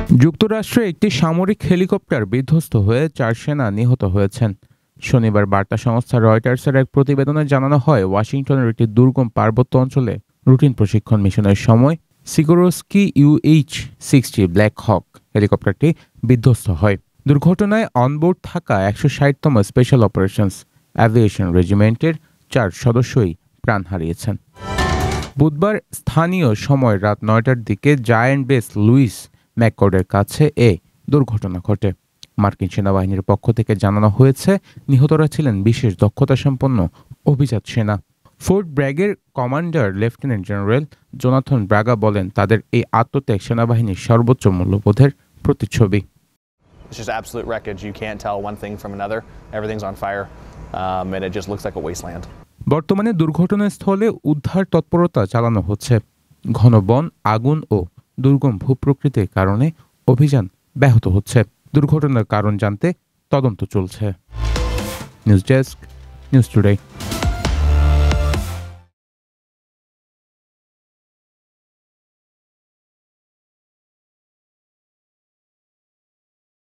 যুক্তরাষ্ট্রে একটি সামরিক হেলিকপ্টার বিধ্বস্ত হয়ে 4 সেনা নিহত হয়েছেন। শনিবার বার্তা সংস্থা রয়টার্সের এক প্রতিবেদনে জানানো হয়, ওয়াশিংটনের একটি দুর্গম পার্বত্য অঞ্চলে রুটিন প্রশিক্ষণ মিশনের সময় সিগোরস্কি UH-60 ব্ল্যাক হক হেলিকপ্টারটি বিধ্বস্ত হয়। দুর্ঘটনায় অনবোর্ড থাকা 160তম স্পেশাল অপারেশনস অ্যাভিয়েশন রেজিমেন্টের 4 সদস্যই প্রাণ হারিয়েছেন। বুধবার স্থানীয় সময় রাত 9টার দিকে জায়ান্ট বেস লুইস ম্যাককর্ডের কাছে এ দুর্ঘটনা ঘটে। মার্কিন সেনাবাহিনীর পক্ষ থেকে জানানো হয়েছে, নিহতরা ছিলেন বিশেষ দক্ষতাসম্পন্ন অভিজাত সেনা। ফোর্ট ব্র্যাগের commander lieutenant general Jonathan Braga বলেন, তাদের এই আত্মত্যাগ সেনাবাহিনীর সর্বোচ্চ মূল্যবোধের প্রতিচ্ছবি। It's just absolute wreckage. You can't tell one thing from another. Everything's on fire, and it just looks like a wasteland. বর্তমানে দুর্ঘটনাস্থলে উদ্ধার তৎপরতা চালানো হচ্ছে। ঘন বন, আগুন ও দুর্গম ভূপ্রকৃতির কারণে অভিযান ব্যাহত হচ্ছে। দুর্ঘটনার কারণ জানতে তদন্ত চলছে। News desk, news today.